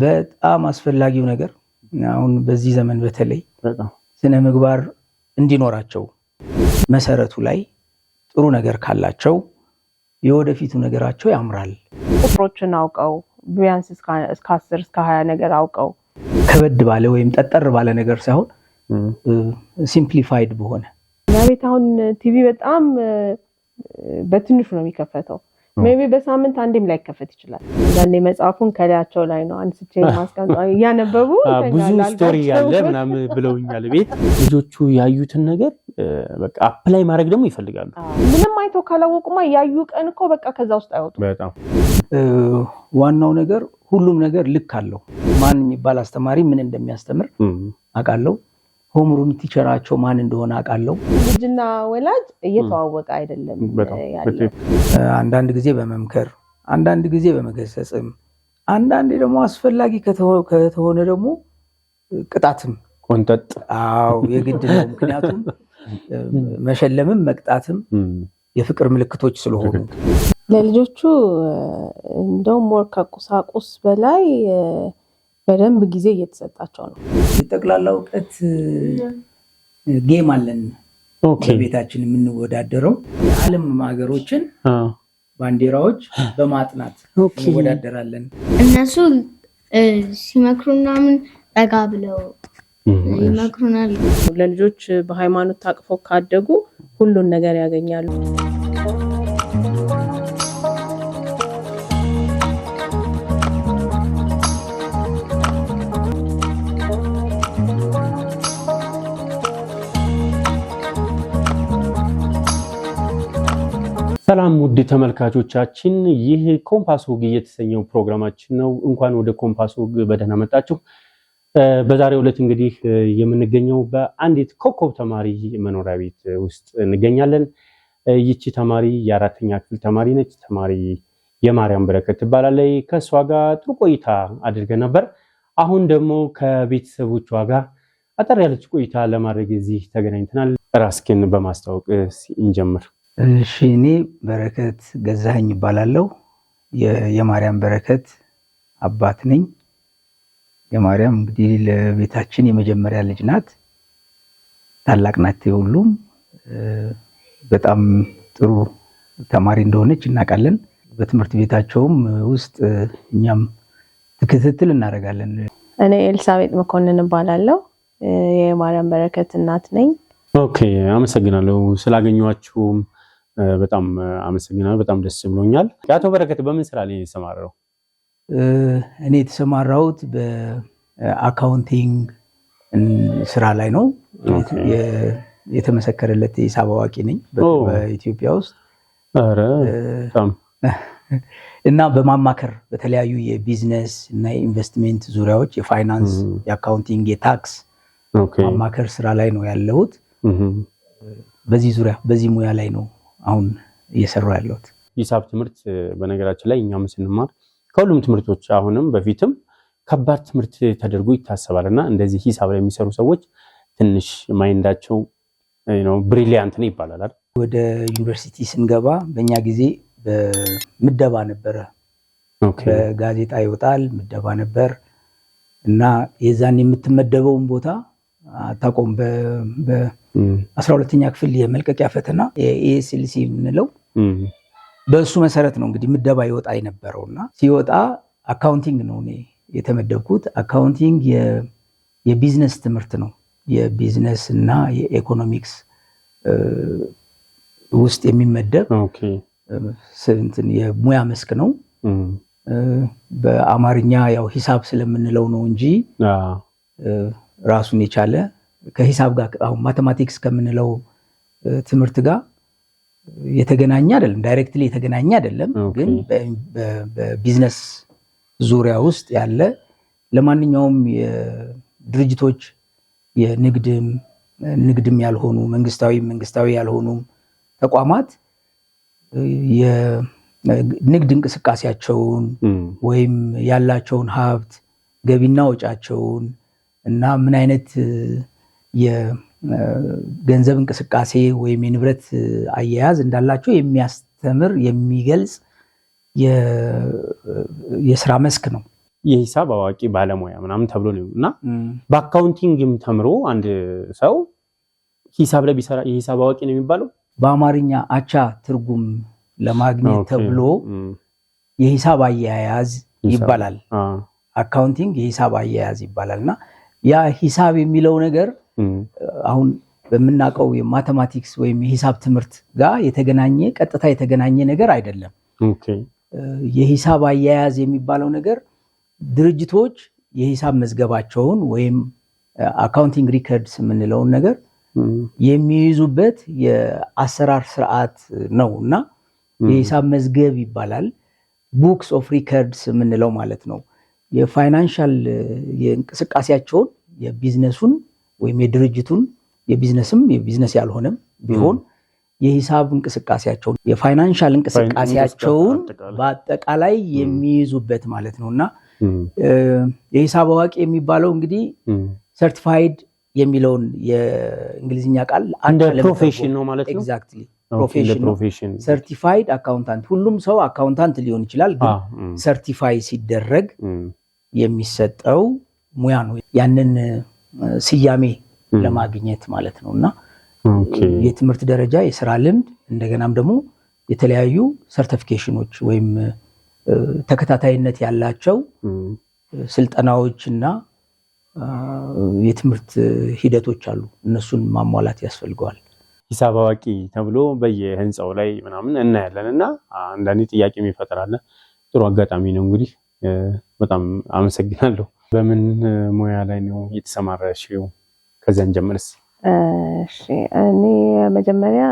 በጣም አስፈላጊው ነገር አሁን በዚህ ዘመን በተለይ ስነ ምግባር እንዲኖራቸው መሰረቱ ላይ ጥሩ ነገር ካላቸው የወደፊቱ ነገራቸው ያምራል። ቁጥሮችን አውቀው ቢያንስ እስከ 10 እስከ 20 ነገር አውቀው ከበድ ባለ ወይም ጠጠር ባለ ነገር ሳይሆን ሲምፕሊፋይድ በሆነ ቤት አሁን ቲቪ በጣም በትንሹ ነው የሚከፈተው። ሜቢ በሳምንት አንዴም ላይ ከፈት ይችላል። አንዴ መጽሐፉን ከላያቸው ላይ ነው አንስቼ ማስቀምጠው ያነበቡ ብዙ ስቶሪ ያለ ምናምን ብለውኛል። ቤት ልጆቹ ያዩትን ነገር በቃ አፕላይ ማድረግ ደግሞ ይፈልጋሉ። ምንም አይተው ካላወቁማ ያዩ ቀን እኮ በቃ ከዛ ውስጥ አይወጡም። በጣም ዋናው ነገር ሁሉም ነገር ልክ አለው። ማን የሚባል አስተማሪ ምን እንደሚያስተምር አውቃለሁ። ሆምሩም ቲቸራቸው ማን እንደሆነ አውቃለሁ። ልጅና ወላጅ እየተዋወቀ አይደለም ያለው። አንዳንድ ጊዜ በመምከር አንዳንድ ጊዜ በመገሰጽም አንዳንድ ደግሞ አስፈላጊ ከተሆነ ደግሞ ቅጣትም ቆንጠጥ የግድ ነው። ምክንያቱም መሸለምም መቅጣትም የፍቅር ምልክቶች ስለሆኑ ለልጆቹ እንደው ሞር ከቁሳቁስ በላይ በደንብ ጊዜ እየተሰጣቸው ነው። የጠቅላላ እውቀት ጌም አለን። በቤታችን የምንወዳደረው የዓለም ሀገሮችን ባንዲራዎች በማጥናት እንወዳደራለን። እነሱ ሲመክሩና ምን ጠጋ ብለው ይመክሩናል። ለልጆች በሃይማኖት ታቅፈው ካደጉ ሁሉን ነገር ያገኛሉ። ሰላም ውድ ተመልካቾቻችን፣ ይህ ኮምፓስ ወግ የተሰኘው ፕሮግራማችን ነው። እንኳን ወደ ኮምፓስ ወግ በደህና መጣችሁ። በዛሬው ዕለት እንግዲህ የምንገኘው በአንዲት ኮከብ ተማሪ መኖሪያ ቤት ውስጥ እንገኛለን። ይቺ ተማሪ የአራተኛ ክፍል ተማሪ ነች። ተማሪ የማርያም በረከት ትባላለች። ከሷ ጋር ጥሩ ቆይታ አድርገን ነበር። አሁን ደግሞ ከቤተሰቦቿ ጋር አጠር ያለች ቆይታ ለማድረግ እዚህ ተገናኝተናል። ራስኪን በማስተዋወቅ እንጀምር። እሺ፣ እኔ በረከት ገዛኸኝ ይባላለሁ። የማርያም በረከት አባት ነኝ። የማርያም እንግዲህ ለቤታችን የመጀመሪያ ልጅ ናት። ታላቅ ናት። ሁሉም በጣም ጥሩ ተማሪ እንደሆነች እናውቃለን። በትምህርት ቤታቸውም ውስጥ እኛም ክትትል እናደርጋለን። እኔ ኤልሳቤጥ መኮንን እባላለሁ። የማርያም በረከት እናት ነኝ። ኦኬ፣ አመሰግናለሁ ስላገኘኋችሁም በጣም አመሰግናለሁ። በጣም ደስ ብሎኛል። አቶ በረከት በምን ስራ ላይ የተሰማራው? እኔ የተሰማራሁት በአካውንቲንግ ስራ ላይ ነው። የተመሰከረለት የሂሳብ አዋቂ ነኝ በኢትዮጵያ ውስጥ እና በማማከር በተለያዩ የቢዝነስ እና የኢንቨስትሜንት ዙሪያዎች የፋይናንስ፣ የአካውንቲንግ፣ የታክስ ማማከር ስራ ላይ ነው ያለሁት። በዚህ ዙሪያ በዚህ ሙያ ላይ ነው አሁን እየሰራሁ ያለሁት። ሂሳብ ትምህርት በነገራችን ላይ እኛም ስንማር ከሁሉም ትምህርቶች አሁንም በፊትም ከባድ ትምህርት ተደርጎ ይታሰባልና እንደዚህ ሂሳብ ላይ የሚሰሩ ሰዎች ትንሽ ማይንዳቸው ብሪሊያንት ነው ይባላል አይደል? ወደ ዩኒቨርሲቲ ስንገባ በእኛ ጊዜ በምደባ ነበረ። በጋዜጣ ይወጣል ምደባ ነበር እና የዛን የምትመደበውን ቦታ አታቆም። በ12ኛ ክፍል የመልቀቂያ ፈተና የኤስኤልሲ የምንለው በእሱ መሰረት ነው እንግዲህ ምደባ ይወጣ የነበረውና ሲወጣ አካውንቲንግ ነው እኔ የተመደብኩት። አካውንቲንግ የቢዝነስ ትምህርት ነው። የቢዝነስ እና የኢኮኖሚክስ ውስጥ የሚመደብ የሙያ መስክ ነው። በአማርኛ ያው ሂሳብ ስለምንለው ነው እንጂ ራሱን የቻለ ከሂሳብ ጋር አሁን ማቴማቲክስ ከምንለው ትምህርት ጋር የተገናኘ አይደለም። ዳይሬክትሊ የተገናኘ አይደለም፣ ግን በቢዝነስ ዙሪያ ውስጥ ያለ ለማንኛውም የድርጅቶች የንግድም ያልሆኑ መንግስታዊ ያልሆኑ ተቋማት የንግድ እንቅስቃሴያቸውን ወይም ያላቸውን ሀብት ገቢና ወጫቸውን እና ምን አይነት የገንዘብ እንቅስቃሴ ወይም የንብረት አያያዝ እንዳላቸው የሚያስተምር የሚገልጽ የስራ መስክ ነው። የሂሳብ አዋቂ ባለሙያ ምናምን ተብሎ ነው እና በአካውንቲንግም ተምሮ አንድ ሰው ሂሳብ ላይ ቢሰራ የሂሳብ አዋቂ ነው የሚባለው? በአማርኛ አቻ ትርጉም ለማግኘት ተብሎ የሂሳብ አያያዝ ይባላል። አካውንቲንግ የሂሳብ አያያዝ ይባላልና ያ ሂሳብ የሚለው ነገር አሁን በምናውቀው የማቴማቲክስ ወይም የሂሳብ ትምህርት ጋር የተገናኘ ቀጥታ የተገናኘ ነገር አይደለም። የሂሳብ አያያዝ የሚባለው ነገር ድርጅቶች የሂሳብ መዝገባቸውን ወይም አካውንቲንግ ሪከርድስ የምንለውን ነገር የሚይዙበት የአሰራር ስርዓት ነው እና የሂሳብ መዝገብ ይባላል። ቡክስ ኦፍ ሪከርድስ የምንለው ማለት ነው። የፋይናንሻል የእንቅስቃሴያቸውን የቢዝነሱን ወይም የድርጅቱን የቢዝነስም የቢዝነስ ያልሆነም ቢሆን የሂሳብ እንቅስቃሴያቸውን የፋይናንሻል እንቅስቃሴያቸውን በአጠቃላይ የሚይዙበት ማለት ነውና የሂሳብ አዋቂ የሚባለው እንግዲህ ሰርቲፋይድ የሚለውን የእንግሊዝኛ ቃል አንድ ፕሮፌሽን ነው ማለት ነው። ኤግዛክትሊ ፕሮፌሽን ሰርቲፋይድ አካውንታንት። ሁሉም ሰው አካውንታንት ሊሆን ይችላል፣ ግን ሰርቲፋይ ሲደረግ የሚሰጠው ሙያ ነው። ያንን ስያሜ ለማግኘት ማለት ነውና የትምህርት ደረጃ፣ የስራ ልምድ፣ እንደገናም ደግሞ የተለያዩ ሰርቲፊኬሽኖች ወይም ተከታታይነት ያላቸው ስልጠናዎችና የትምህርት ሂደቶች አሉ። እነሱን ማሟላት ያስፈልገዋል። ሂሳብ አዋቂ ተብሎ በየህንጻው ላይ ምናምን እናያለን እና አንዳንዴ ጥያቄ ይፈጥራል። ጥሩ አጋጣሚ ነው እንግዲህ። በጣም አመሰግናለሁ። በምን ሙያ ላይ ነው የተሰማራሽው? ከዛን ጀምርስ። እሺ እኔ መጀመሪያ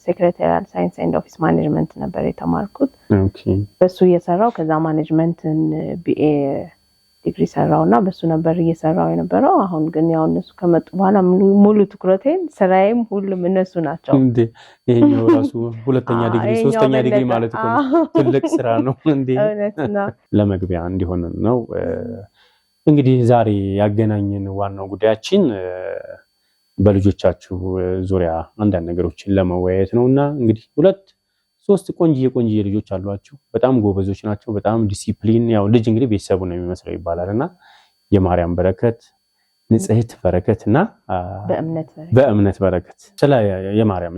ሴክሬታሪያል ሳይንስ ኤንድ ኦፊስ ማኔጅመንት ነበር የተማርኩት። በሱ እየሰራው ከዛ ማኔጅመንትን ቢኤ ዲግሪ ሰራውና በሱ ነበር እየሰራው የነበረው። አሁን ግን ያው እነሱ ከመጡ በኋላ ሙሉ ትኩረቴን ስራዬም ሁሉም እነሱ ናቸው። እንዴ ይሄኛው ራሱ ሁለተኛ ዲግሪ ሶስተኛ ዲግሪ ማለት እኮ ትልቅ ስራ ነው እንዴ! ለመግቢያ እንዲሆን ነው እንግዲህ ዛሬ ያገናኘን ዋናው ጉዳያችን በልጆቻችሁ ዙሪያ አንዳንድ ነገሮችን ለመወያየት ነውና እንግዲህ 2-3 ቆንጂዬ ልጆች አሏችሁ። በጣም ጎበዞች ናቸው። በጣም ዲሲፕሊን። ያው ልጅ እንግዲህ ቤተሰቡ ነው የሚመስለው ይባላልና የማርያም በረከት፣ ንጽህት በረከትና በእምነት በረከት። ስለ የማርያም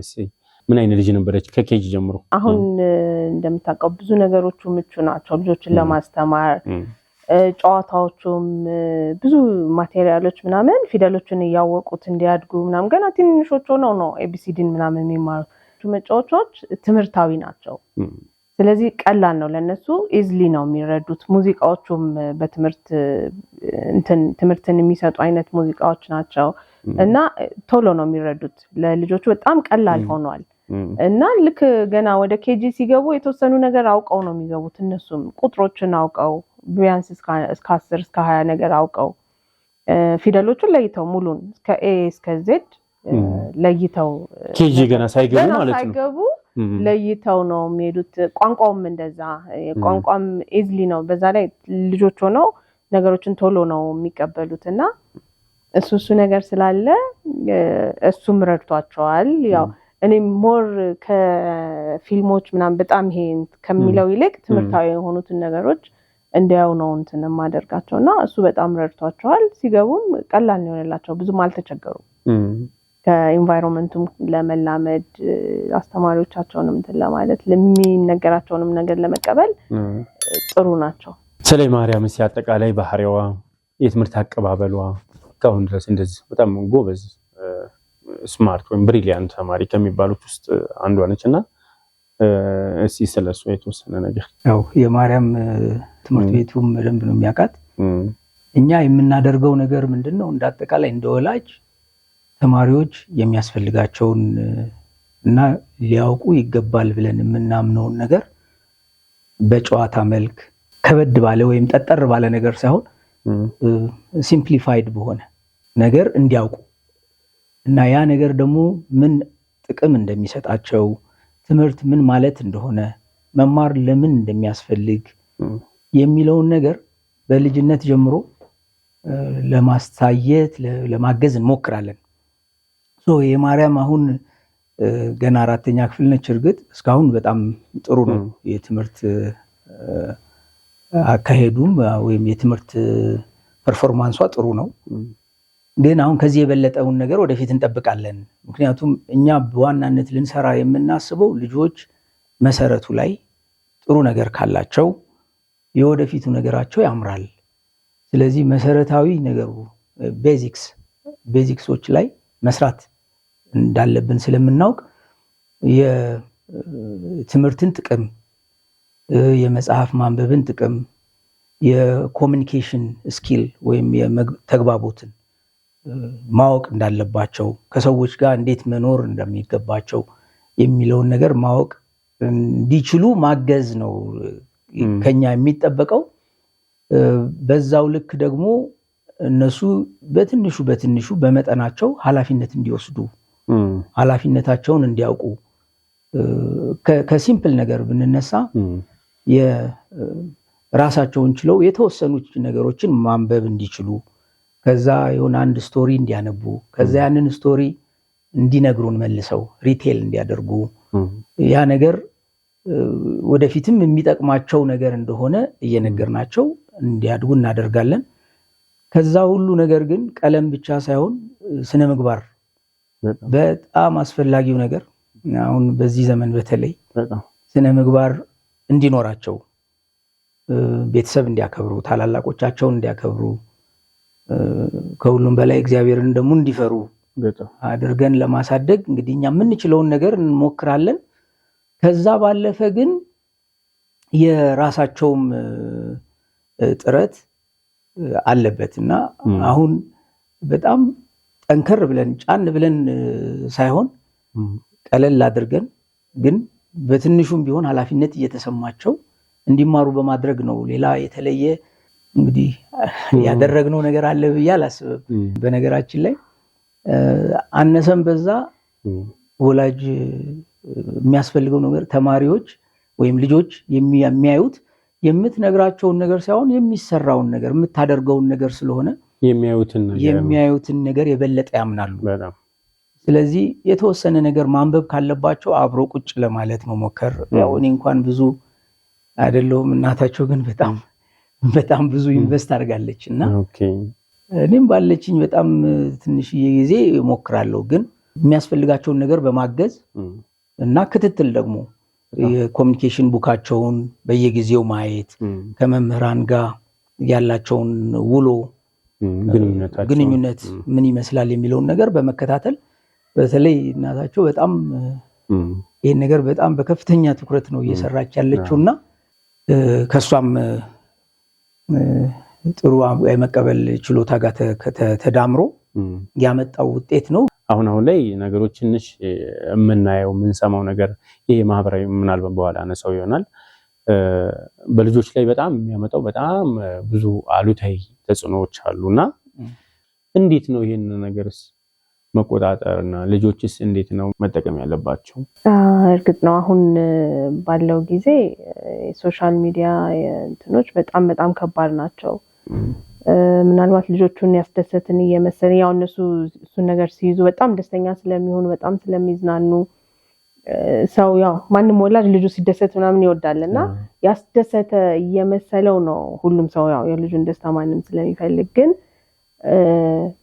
ምን አይነት ልጅ ነበረች ከኬጂ ጀምሮ? አሁን እንደምታውቀው ብዙ ነገሮቹ ምቹ ናቸው ልጆችን ለማስተማር። ጨዋታዎቹም ብዙ ማቴሪያሎች ምናምን ፊደሎችን እያወቁት እንዲያድጉ ምናምን ገና ትንሾች ሆነው ነው ኤቢሲዲን ምናምን የሚማሩ። መጫወቻዎች ትምህርታዊ ናቸው። ስለዚህ ቀላል ነው ለነሱ፣ ኢዝሊ ነው የሚረዱት። ሙዚቃዎቹም በትምህርት ትምህርትን የሚሰጡ አይነት ሙዚቃዎች ናቸው እና ቶሎ ነው የሚረዱት። ለልጆቹ በጣም ቀላል ሆኗል እና ልክ ገና ወደ ኬጂ ሲገቡ የተወሰኑ ነገር አውቀው ነው የሚገቡት። እነሱም ቁጥሮችን አውቀው ቢያንስ እስከ 10 እስከ 20 ነገር አውቀው ፊደሎቹን ለይተው ሙሉን እስከ ኤ እስከ ዜድ ለይተው ኬጂ ገና ሳይገቡ ማለት ነው ለይተው ነው የሚሄዱት። ቋንቋውም እንደዛ ቋንቋም ኢዝሊ ነው። በዛ ላይ ልጆች ሆነው ነገሮችን ቶሎ ነው የሚቀበሉትና እሱ ነገር ስላለ እሱም ረድቷቸዋል። ያው እኔ ሞር ከፊልሞች ምናምን በጣም ይሄ ከሚለው ይልቅ ትምህርታዊ የሆኑትን ነገሮች እንዲያው ነው እንትን ማደርጋቸውና እሱ በጣም ረድቷቸዋል። ሲገቡም ቀላል ነው የሆነላቸው፣ ብዙም አልተቸገሩም። ከኢንቫይሮንመንቱም ለመላመድ አስተማሪዎቻቸውንም እንትን ለማለት ለሚነገራቸውንም ነገር ለመቀበል ጥሩ ናቸው። ስለ ማርያም ሲያጠቃላይ ባህሪዋ፣ የትምህርት አቀባበሏ እስካሁን ድረስ እንደዚህ በጣም ጎበዝ ስማርት ወይም ብሪሊያንት ተማሪ ከሚባሉት ውስጥ አንዷ ነችና እስቲ ስለሷ የተወሰነ ነገር። ያው የማርያም ትምህርት ቤቱም በደንብ ነው የሚያውቃት። እኛ የምናደርገው ነገር ምንድነው እንዳጠቃላይ እንደወላጅ ተማሪዎች የሚያስፈልጋቸውን እና ሊያውቁ ይገባል ብለን የምናምነውን ነገር በጨዋታ መልክ ከበድ ባለ ወይም ጠጠር ባለ ነገር ሳይሆን ሲምፕሊፋይድ በሆነ ነገር እንዲያውቁ እና ያ ነገር ደግሞ ምን ጥቅም እንደሚሰጣቸው፣ ትምህርት ምን ማለት እንደሆነ፣ መማር ለምን እንደሚያስፈልግ የሚለውን ነገር በልጅነት ጀምሮ ለማስታየት ለማገዝ እንሞክራለን። የማርያም አሁን ገና 4ኛ ክፍል ነች። እርግጥ እስካሁን በጣም ጥሩ ነው የትምህርት አካሄዱም ወይም የትምህርት ፐርፎርማንሷ ጥሩ ነው። ግን አሁን ከዚህ የበለጠውን ነገር ወደፊት እንጠብቃለን። ምክንያቱም እኛ በዋናነት ልንሰራ የምናስበው ልጆች መሰረቱ ላይ ጥሩ ነገር ካላቸው የወደፊቱ ነገራቸው ያምራል። ስለዚህ መሰረታዊ ነገሩ ቤዚክሶች ላይ መስራት እንዳለብን ስለምናውቅ የትምህርትን ጥቅም፣ የመጽሐፍ ማንበብን ጥቅም፣ የኮሚኒኬሽን ስኪል ወይም ተግባቦትን ማወቅ እንዳለባቸው፣ ከሰዎች ጋር እንዴት መኖር እንደሚገባቸው የሚለውን ነገር ማወቅ እንዲችሉ ማገዝ ነው ከኛ የሚጠበቀው። በዛው ልክ ደግሞ እነሱ በትንሹ በመጠናቸው ኃላፊነት እንዲወስዱ፣ ኃላፊነታቸውን እንዲያውቁ። ከሲምፕል ነገር ብንነሳ የራሳቸውን ችለው የተወሰኑ ነገሮችን ማንበብ እንዲችሉ፣ ከዛ የሆነ አንድ ስቶሪ እንዲያነቡ፣ ከዛ ያንን ስቶሪ እንዲነግሩን መልሰው ሪቴል እንዲያደርጉ፣ ያ ነገር ወደፊትም የሚጠቅማቸው ነገር እንደሆነ እየነገርናቸው እንዲያድጉ እናደርጋለን። ከዛ ሁሉ ነገር ግን ቀለም ብቻ ሳይሆን ስነ ምግባር በጣም አስፈላጊው ነገር አሁን በዚህ ዘመን በተለይ ስነ ምግባር እንዲኖራቸው፣ ቤተሰብ እንዲያከብሩ፣ ታላላቆቻቸውን እንዲያከብሩ፣ ከሁሉም በላይ እግዚአብሔርን ደግሞ እንዲፈሩ አድርገን ለማሳደግ እንግዲህ እኛ የምንችለውን ነገር እንሞክራለን። ከዛ ባለፈ ግን የራሳቸውም ጥረት አለበት እና አሁን በጣም ጠንከር ብለን ጫን ብለን ሳይሆን ቀለል አድርገን ግን በትንሹም ቢሆን ኃላፊነት እየተሰማቸው እንዲማሩ በማድረግ ነው። ሌላ የተለየ እንግዲህ ያደረግነው ነገር አለ ብዬ አላስብም። በነገራችን ላይ አነሰም በዛ ወላጅ የሚያስፈልገው ነገር ተማሪዎች ወይም ልጆች የሚያዩት የምትነግራቸውን ነገር ሳይሆን የሚሰራውን ነገር የምታደርገውን ነገር ስለሆነ የሚያዩትን ነገር የበለጠ ያምናሉ። ስለዚህ የተወሰነ ነገር ማንበብ ካለባቸው አብሮ ቁጭ ለማለት መሞከር። ያው እኔ እንኳን ብዙ አይደለሁም፣ እናታቸው ግን በጣም ብዙ ኢንቨስት አድርጋለች እና እኔም ባለችኝ በጣም ትንሽዬ ጊዜ እሞክራለሁ። ግን የሚያስፈልጋቸውን ነገር በማገዝ እና ክትትል ደግሞ የኮሚኒኬሽን ቡካቸውን በየጊዜው ማየት፣ ከመምህራን ጋር ያላቸውን ውሎ ግንኙነት ምን ይመስላል የሚለውን ነገር በመከታተል በተለይ እናታቸው በጣም ይህን ነገር በጣም በከፍተኛ ትኩረት ነው እየሰራች ያለችውና ከሷም ጥሩ የመቀበል ችሎታ ጋር ተዳምሮ ያመጣው ውጤት ነው። አሁን ላይ ነገሮች ትንሽ የምናየው የምንሰማው ነገር ይሄ ማህበራዊ ምናልባት በኋላ አነሳው ይሆናል በልጆች ላይ በጣም የሚያመጣው በጣም ብዙ አሉታዊ ተጽዕኖዎች አሉና እንዴት ነው ይሄን ነገርስ መቆጣጠርና ልጆችስ እንዴት ነው መጠቀም ያለባቸው? እርግጥ ነው አሁን ባለው ጊዜ ሶሻል ሚዲያ እንትኖች በጣም ከባድ ናቸው። ምናልባት ልጆቹን ያስደሰትን እየመሰለ ያው እነሱ እሱን ነገር ሲይዙ በጣም ደስተኛ ስለሚሆኑ በጣም ስለሚዝናኑ ሰው ያው ማንም ወላጅ ልጁ ሲደሰት ምናምን ይወዳልና ያስደሰተ እየመሰለው ነው ሁሉም ሰው ያው የልጁን ደስታ ማንም ስለሚፈልግ፣ ግን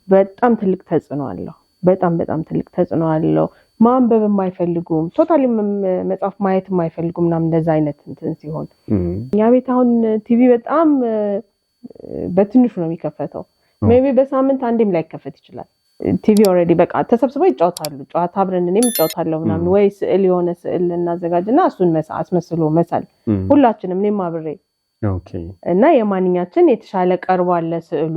በጣም ትልቅ ተጽዕኖ አለው። በጣም ትልቅ ተጽዕኖ አለው። ማንበብ የማይፈልጉም ቶታሊ መጽሐፍ ማየት የማይፈልጉም ምናምን እንደዛ አይነት እንትን ሲሆን እኛ ቤት አሁን ቲቪ በጣም በትንሹ ነው የሚከፈተው። ሜቢ በሳምንት አንዴም ላይ ከፈት ይችላል። ቲቪ ኦሬዲ በቃ ተሰብስበው ይጫወታሉ። ጨዋታ አብረን እኔም እጫወታለሁ ምናምን ወይ ስዕል የሆነ ስዕል እናዘጋጅና እሱን አስመስሎ መሳል ሁላችንም እኔም አብሬ እና የማንኛችን የተሻለ ቀርቧል ስዕሉ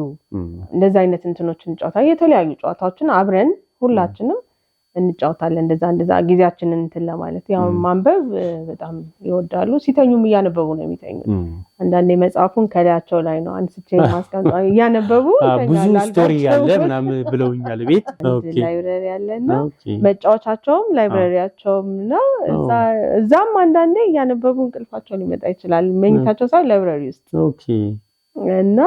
እንደዛ አይነት እንትኖችን እንጫወታለን። የተለያዩ ጨዋታዎችን አብረን ሁላችንም እንጫወታለን። እንደዛ ጊዜያችንን እንትን ለማለት ያው ማንበብ በጣም ይወዳሉ። ሲተኙም እያነበቡ ነው የሚተኙት። አንዳንዴ መጽሐፉን ከላያቸው ላይ ነው አንስቼ ማስቀምጣ እያነበቡ ብዙ ስቶሪ ያለ ምናምን ብለውኛል። ቤት ላይብረሪ ያለና መጫወቻቸውም ላይብረሪያቸውም ነው። እዛም አንዳንዴ እያነበቡ እንቅልፋቸው ሊመጣ ይችላል። መኝታቸው ሳይሆን ላይብረሪ ውስጥ እና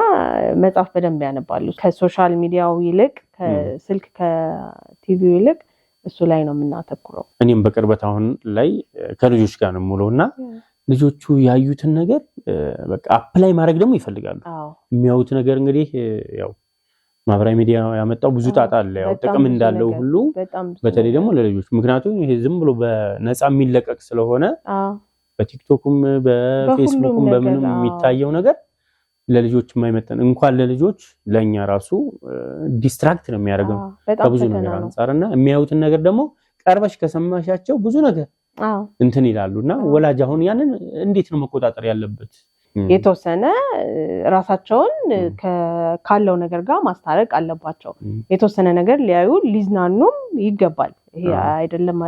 መጽሐፍ በደንብ ያነባሉ። ከሶሻል ሚዲያው ይልቅ ከስልክ ከቲቪው ይልቅ እሱ ላይ ነው የምናተኩረው። እኔም በቅርበት አሁን ላይ ከልጆች ጋር ነው የምውለውና ልጆቹ ያዩትን ነገር በቃ አፕላይ ማድረግ ደግሞ ይፈልጋሉ። የሚያዩት ነገር እንግዲህ ያው ማህበራዊ ሚዲያ ያመጣው ብዙ ጣጣ አለ። ያው ጥቅም እንዳለው ሁሉ በተለይ ደግሞ ለልጆች ምክንያቱም ይሄ ዝም ብሎ በነፃ የሚለቀቅ ስለሆነ በቲክቶክም በፌስቡክም በምንም የሚታየው ነገር ለልጆች የማይመጣን እንኳን ለልጆች ለኛ ራሱ ዲስትራክት ነው የሚያደርገው ከብዙ ነገር አንፃርና የሚያዩትን ነገር ደግሞ ቀርበሽ ከሰማሻቸው ብዙ ነገር እንትን ይላሉና ወላጅ አሁን ያንን እንዴት ነው መቆጣጠር ያለበት? የተወሰነ ራሳቸውን ካለው ነገር ጋር ማስታረቅ አለባቸው። የተወሰነ ነገር ሊያዩ ሊዝናኑም ይገባል። ይሄ አይደለም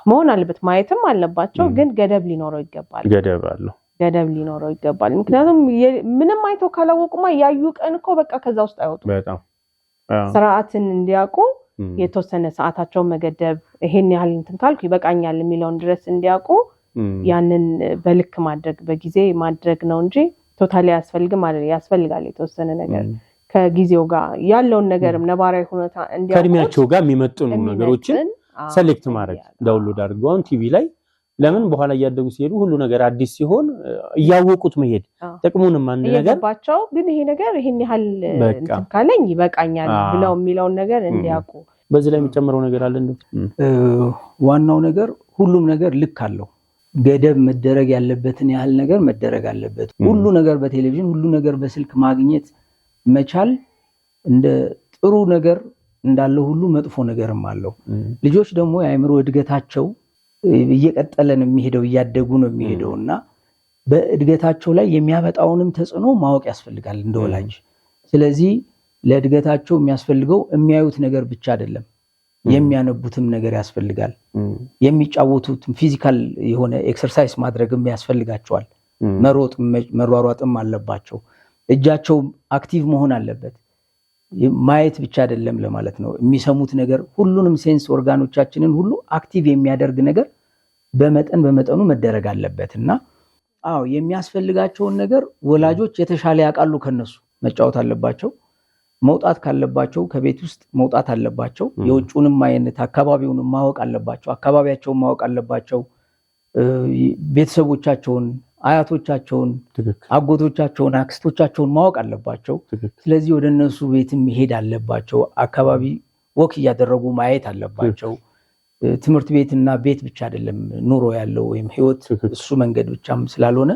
መሆን አለበት ማየትም አለባቸው፣ ግን ገደብ ሊኖረው ይገባል። ገደብ ሊኖረው ይገባል። ምክንያቱም ምንም አይቶ ካላወቁማ ያዩ ቀን እኮ በቃ ከዛ ውስጥ አይወጡ። በጣም ስርዓትን እንዲያውቁ የተወሰነ ሰዓታቸውን መገደብ፣ ይሄን ያህል እንትን ካልኩ ይበቃኛል የሚለውን ድረስ እንዲያውቁ ያንን በልክ ማድረግ በጊዜ ማድረግ ነው እንጂ ቶታሊ ያስፈልጋል የተወሰነ ነገር ከጊዜው ጋር ያለውን ነገርም ነባራዊ ሁኔታ እንዲያውቁ ከእድሜያቸው ጋር የሚመጥኑ ነገሮችን ሴሌክት ማድረግ ዳውንሎድ አድርገው አሁን ቲቪ ላይ ለምን በኋላ እያደጉ ሲሄዱ ሁሉ ነገር አዲስ ሲሆን እያወቁት መሄድ ጥቅሙንም አንድ ነገር ባቸው ግን ይሄ ነገር ይሄን ያህል እንትን ካለኝ ይበቃኛል ብለው የሚለውን ነገር እንዲያውቁ። በዚህ ላይ የሚጨምረው ነገር አለ እንዴ? ዋናው ነገር ሁሉም ነገር ልክ አለው። ገደብ መደረግ ያለበትን ያህል ነገር መደረግ አለበት። ሁሉ ነገር በቴሌቪዥን ሁሉ ነገር በስልክ ማግኘት መቻል እንደ ጥሩ ነገር እንዳለው ሁሉ መጥፎ ነገርም አለው። ልጆች ደግሞ የአእምሮ እድገታቸው እየቀጠለ ነው የሚሄደው እያደጉ ነው የሚሄደውና በእድገታቸው ላይ የሚያመጣውንም ተጽዕኖ ማወቅ ያስፈልጋል እንደወላጅ። ስለዚህ ለእድገታቸው የሚያስፈልገው የሚያዩት ነገር ብቻ አይደለም፣ የሚያነቡትም ነገር ያስፈልጋል። የሚጫወቱትም ፊዚካል የሆነ ኤክሰርሳይዝ ማድረግም ያስፈልጋቸዋል። መሮጥ መሯሯጥም አለባቸው። እጃቸው አክቲቭ መሆን አለበት። ማየት ብቻ አይደለም ለማለት ነው። የሚሰሙት ነገር ሁሉንም ሴንስ ኦርጋኖቻችንን ሁሉ አክቲቭ የሚያደርግ ነገር በመጠኑ መደረግ አለበትና የሚያስፈልጋቸውን ነገር ወላጆች የተሻለ ያውቃሉ። ከነሱ መጫወት አለባቸው። መውጣት ካለባቸው ከቤት ውስጥ መውጣት አለባቸው። የውጭውንም አይነት አካባቢውንም ማወቅ አለባቸው። አካባቢያቸውን ማወቅ አለባቸው። ቤተሰቦቻቸውን፣ አያቶቻቸውን፣ አጎቶቻቸውን፣ አክስቶቻቸውን ማወቅ አለባቸው። ስለዚህ ወደ እነሱ ቤትም መሄድ አለባቸው። አካባቢ ወክ እያደረጉ ማየት አለባቸው። ትምህርት ቤትና ቤት ብቻ አይደለም ኑሮ ያለው ወይም ህይወት እሱ መንገድ ብቻም ስላልሆነ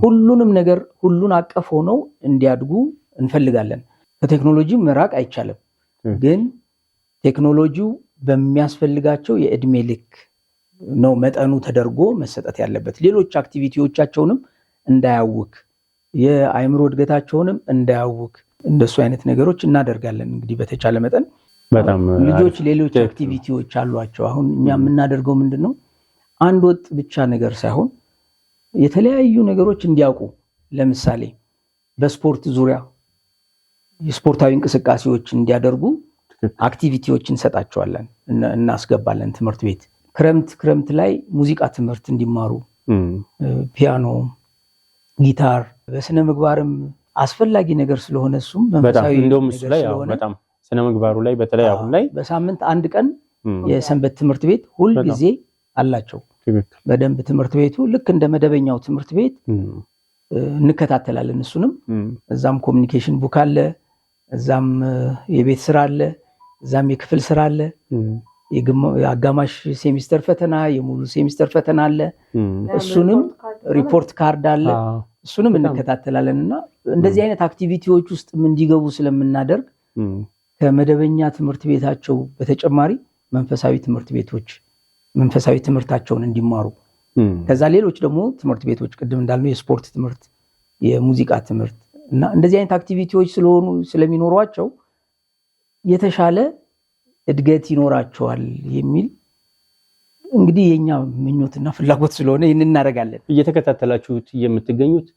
ሁሉንም ነገር ሁሉን አቀፍ ሆነው እንዲያድጉ እንፈልጋለን። ከቴክኖሎጂ መራቅ አይቻልም፣ ግን ቴክኖሎጂው በሚያስፈልጋቸው የእድሜ ልክ ነው መጠኑ ተደርጎ መሰጠት ያለበት። ሌሎች አክቲቪቲዎቻቸውንም እንዳያውክ፣ የአእምሮ እድገታቸውንም እንዳያውክ እንደሱ አይነት ነገሮች እናደርጋለን። እንግዲህ በተቻለ መጠን በጣም ልጆች ሌሎች አክቲቪቲዎች አሏቸው። አሁን እኛ የምናደርገው ምንድነው አንድ ወጥ ብቻ ነገር ሳይሆን የተለያዩ ነገሮች እንዲያውቁ፣ ለምሳሌ በስፖርት ዙሪያ የስፖርታዊ እንቅስቃሴዎች እንዲያደርጉ አክቲቪቲዎች እንሰጣቸዋለን፣ እናስገባለን ትምህርት ቤት። ክረምት ላይ ሙዚቃ ትምህርት እንዲማሩ ፒያኖ፣ ጊታር በስነ ምግባርም አስፈላጊ ነገር ስለሆነ እሱም መንፈሳዊ እንደውም እሱ ላይ በጣም ስነ ምግባሩ ላይ በተለይ አሁን ላይ በሳምንት አንድ ቀን የሰንበት ትምህርት ቤት ሁል ጊዜ አላቸው። በደንብ ትምህርት ቤቱ ልክ እንደ መደበኛው ትምህርት ቤት እንከታተላለን። እሱንም እዛም ኮሚኒኬሽን ቡክ አለ፣ እዛም የቤት ስራ አለ፣ እዛም የክፍል ስራ አለ፣ የአጋማሽ ሴሚስተር ፈተና፣ የሙሉ ሴሚስተር ፈተና አለ። እሱንም ሪፖርት ካርድ አለ፣ እሱንም እንከታተላለንና እንደዚህ አይነት አክቲቪቲዎች ውስጥ እንዲገቡ ስለምናደርግ ከመደበኛ ትምህርት ቤታቸው በተጨማሪ መንፈሳዊ ትምህርት ቤቶች መንፈሳዊ ትምህርታቸውን እንዲማሩ፣ ከዛ ሌሎች ደግሞ ትምህርት ቤቶች ቅድም እንዳልነው የስፖርት ትምህርት፣ የሙዚቃ ትምህርት እና እንደዚህ አይነት አክቲቪቲዎች ስለሚኖሯቸው የተሻለ እድገት ይኖራቸዋል የሚል እንግዲህ የኛ ምኞትና ፍላጎት ስለሆነ ይህን እናደርጋለን። እየተከታተላችሁት የምትገኙት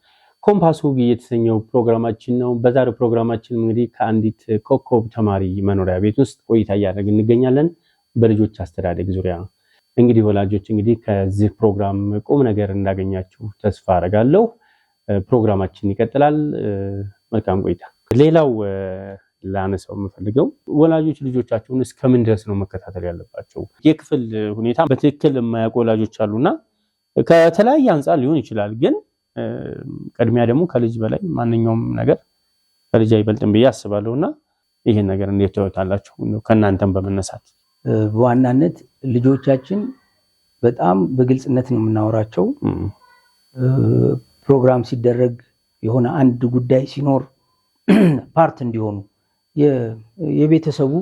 ኮምፓስ ወግ የተሰኘው ፕሮግራማችን ነው። በዛሬው ፕሮግራማችን እንግዲህ ከአንዲት ኮከብ ተማሪ መኖሪያ ቤት ውስጥ ቆይታ እያደረግን እንገኛለን በልጆች አስተዳደግ ዙሪያ። እንግዲህ ወላጆች እንግዲህ ከዚህ ፕሮግራም ቁም ነገር እንዳገኛችሁ ተስፋ አደርጋለሁ። ፕሮግራማችን ይቀጥላል። መልካም ቆይታ። ሌላው ላነሳው የምፈልገው ወላጆች ልጆቻቸውን እስከምን ድረስ ነው መከታተል ያለባቸው? የክፍል ሁኔታ በትክክል የማያውቁ ወላጆች አሉና ከተለያየ አንፃር ሊሆን ይችላል። ግን ቅድሚያ ደግሞ ከልጅ በላይ ማንኛውም ነገር ከልጅ አይበልጥም ብዬ አስባለሁና ይሄን ነገር እንዴት ተወጣላችሁ ከናንተም በመነሳት? በዋናነት ልጆቻችን በጣም በግልጽነት ነው የምናወራቸው። ፕሮግራም ሲደረግ የሆነ አንድ ጉዳይ ሲኖር ፓርት እንዲሆኑ የቤተሰቡ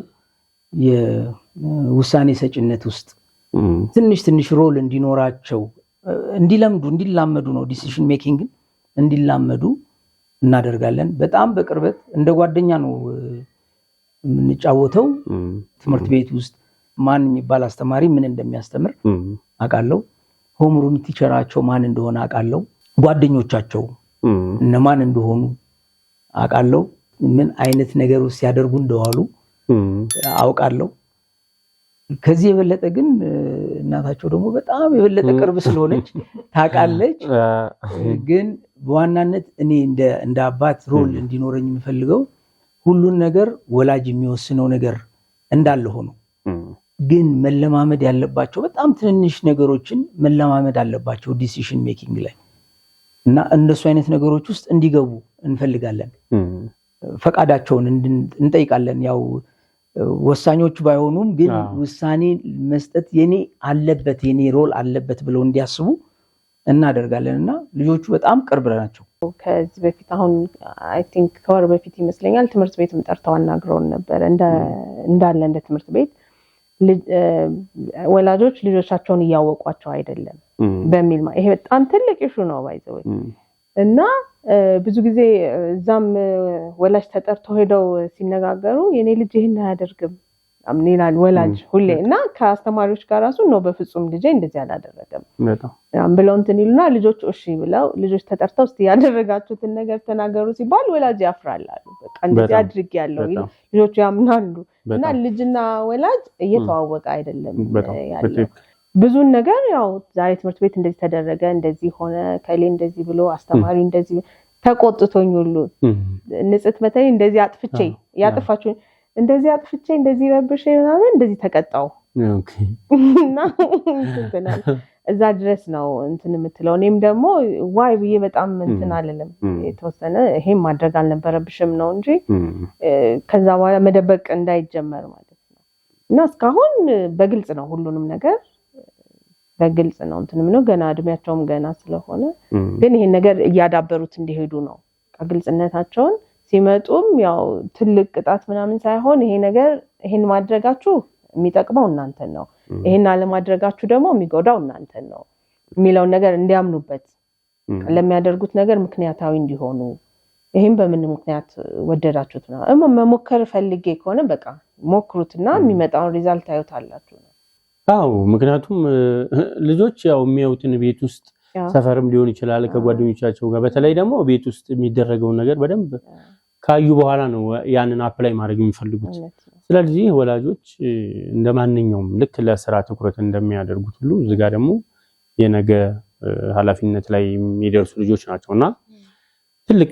የውሳኔ ሰጭነት ውስጥ ትንሽ ሮል እንዲኖራቸው እንዲላመዱ ነው ዲሲዥን ሜኪንግ እንዲላመዱ እናደርጋለን። በጣም በቅርበት እንደ ጓደኛ ነው የምንጫወተው። ትምህርት ቤት ውስጥ ማን የሚባል አስተማሪ ምን እንደሚያስተምር አውቃለሁ። ሆምሩም ቲቸራቸው ማን እንደሆነ አውቃለሁ። ጓደኞቻቸው እነማን እንደሆኑ አውቃለሁ። ምን አይነት ነገር ውስጥ ሲያደርጉ እንደዋሉ አውቃለሁ። ከዚህ የበለጠ ግን እናታቸው ደግሞ በጣም የበለጠ ቅርብ ስለሆነች ታውቃለች። ግን በዋናነት እኔ እንደ አባት ሮል እንዲኖረኝ የምፈልገው ሁሉን ነገር ወላጅ የሚወስነው ነገር እንዳለ ሆኖ ግን መለማመድ ያለባቸው በጣም ትንንሽ ነገሮችን መለማመድ አለባቸው ዲሲዥን ሜኪንግ ላይ እና እነሱ አይነት ነገሮች ውስጥ እንዲገቡ እንፈልጋለን። ፈቃዳቸውን እንጠይቃለን። ያው ወሳኞች ባይሆኑም ግን ውሳኔ መስጠት የኔ ሮል አለበት ብለው እንዲያስቡ እናደርጋለን እና ልጆቹ በጣም ቅርብ ናቸው። ከዚህ በፊት አሁን አይ ቲንክ ከወር በፊት ይመስለኛል ትምህርት ቤትም ጠርተው አናግረውን ነበር። እንደ ትምህርት ቤት ወላጆች ልጆቻቸውን እያወቋቸው አይደለም በሚል ይሄ በጣም ትልቅ ኢሹ ነው ባይዘው እና ብዙ ጊዜ እዛም ወላጅ ተጠርቶ ሄደው ሲነጋገሩ የኔ ልጅ ይሄን አያደርግም አምኔላል ወላጅ ሁሌ እና ከአስተማሪዎች ጋር ራሱ ነው በፍጹም ልጅ እንደዚህ አላደረገም ብለው እንትን ይሉና ልጆች እሺ ብለው ልጆች ተጠርተው እስቲ ያደረጋችሁትን ነገር ተናገሩ ሲባል ወላጅ ያፍራል አሉ። በቃ እንደዚህ አድርግ ያለው ልጆች ያምናሉ እና ልጅና ወላጅ እየተዋወቀ አይደለም ያለው። ብዙን ነገር ያው ዛሬ ትምህርት ቤት እንደዚህ ተደረገ እንደዚህ ሆነ ከሌ እንደዚህ ብሎ አስተማሪ እንደዚህ ተቆጥቶኝ ሁሉ ንጽት መተይ እንደዚህ አጥፍቼ ያጥፋችሁ እንደዚህ አጥፍቼ እንደዚህ ረብሼ ምናምን እንደዚህ ተቀጣው። ኦኬ እና እንትናል እዛ ድረስ ነው እንትን የምትለው። እኔም ደግሞ ዋይ ብዬ በጣም እንትን አልልም። የተወሰነ ይሄን ማድረግ አልነበረብሽም ነው እንጂ ከዛ በኋላ መደበቅ እንዳይጀመር ማለት ነው። እና እስካሁን በግልጽ ነው ሁሉንም ነገር በግልጽ ነው እንትንም ነው ገና እድሜያቸውም ገና ስለሆነ ግን ይሄን ነገር እያዳበሩት እንዲሄዱ ነው ግልጽነታቸውን ሲመጡም ያው ትልቅ ቅጣት ምናምን ሳይሆን ይሄ ነገር ይሄን ማድረጋችሁ የሚጠቅመው እናንተን ነው ይሄን አለማድረጋችሁ ደግሞ የሚጎዳው እናንተን ነው የሚለው ነገር እንዲያምኑበት ለሚያደርጉት ነገር ምክንያታዊ እንዲሆኑ ይሄን በምን ምክንያት ወደዳችሁት ነው መሞከር ፈልጌ ከሆነ በቃ ሞክሩትና የሚመጣውን ሪዛልት ታዩታላችሁ ነው። አዎ ምክንያቱም ልጆች ያው የሚያዩትን ቤት ውስጥ ሰፈርም ሊሆን ይችላል ከጓደኞቻቸው ጋር በተለይ ደግሞ ቤት ውስጥ የሚደረገውን ነገር በደንብ ካዩ በኋላ ነው ያንን አፕላይ ማድረግ የሚፈልጉት። ስለዚህ ወላጆች እንደማንኛውም ልክ ለስራ ትኩረት እንደሚያደርጉት ሁሉ እዚህ ጋር ደግሞ የነገ ኃላፊነት ላይ የሚደርሱ ልጆች ናቸውና ትልቅ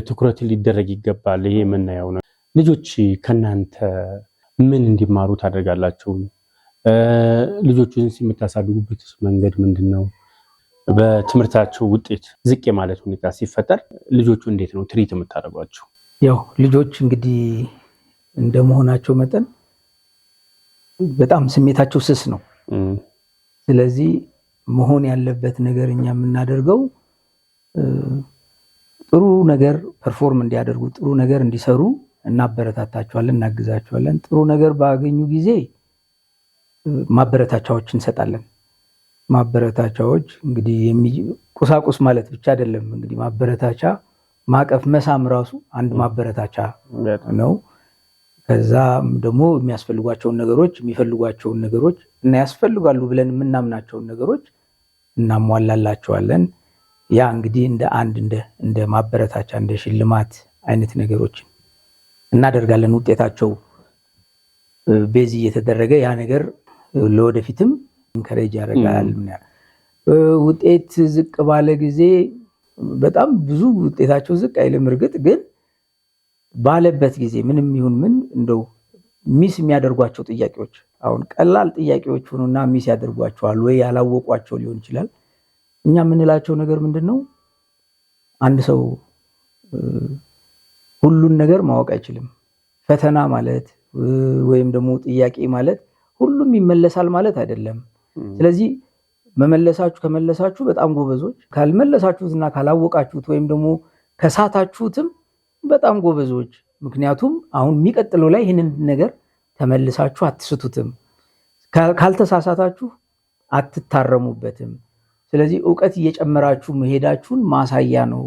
ትኩረት ሊደረግ ይገባል። ይሄ የምናየው ነው። ልጆች ከናንተ ምን እንዲማሩ ታደርጋላችሁ? ልጆቹን የምታሳድጉበት መንገድ ምንድነው? በትምህርታቸው ውጤት ዝቅ ማለት ሁኔታ ሲፈጠር ልጆቹ እንዴት ነው ትሪት የምታደርጓቸው? ያው ልጆች እንግዲህ እንደመሆናቸው መጠን በጣም ስሜታቸው ስስ ነው። ስለዚህ መሆን ያለበት ነገር እኛ የምናደርገው ጥሩ ነገር ፐርፎርም እንዲያደርጉ ጥሩ ነገር እንዲሰሩ እናበረታታቸዋለን፣ እናግዛቸዋለን። ጥሩ ነገር ባገኙ ጊዜ ማበረታቻዎች እንሰጣለን። ማበረታቻዎች እንግዲህ ቁሳቁስ ማለት ብቻ አይደለም። እንግዲህ ማበረታቻ ማቀፍ መሳም ራሱ አንድ ማበረታቻ ነው። ከዛ ደግሞ የሚያስፈልጓቸውን ነገሮች የሚፈልጓቸውን ነገሮች እና ያስፈልጋሉ ብለን የምናምናቸውን ነገሮች እናሟላላቸዋለን። ያ እንግዲህ እንደ ማበረታቻ እንደ ሽልማት አይነት ነገሮች እናደርጋለን። ውጤታቸው ቤዝ እየተደረገ ያ ነገር ለወደፊትም ኢንከሬጅ ያደርጋል። ውጤት ዝቅ ባለ ጊዜ በጣም ብዙ ውጤታቸው ዝቅ አይልም። እርግጥ ግን ባለበት ጊዜ ምንም ይሁን ምን እንደው ሚስ የሚያደርጓቸው ጥያቄዎች አሁን ቀላል ጥያቄዎች ሆኑና ሚስ ያደርጓቸዋል ወይ ያላወቋቸው ሊሆን ይችላል። እኛ የምንላቸው ነገር ምንድነው? አንድ ሰው ሁሉን ነገር ማወቅ አይችልም። ፈተና ማለት ወይም ደግሞ ጥያቄ ማለት ሁሉም ይመለሳል ማለት አይደለም። ስለዚህ ከመለሳችሁ በጣም ጎበዞች፣ ካልመለሳችሁትና ካላወቃችሁት ወይም ደግሞ ከሳታችሁትም በጣም ጎበዞች። ምክንያቱም አሁን የሚቀጥለው ላይ ይህንን ነገር ተመልሳችሁ አትስቱትም፣ ካልተሳሳታችሁ አትታረሙበትም። ስለዚህ ዕውቀት እየጨመራችሁ መሄዳችሁን ማሳያ ነው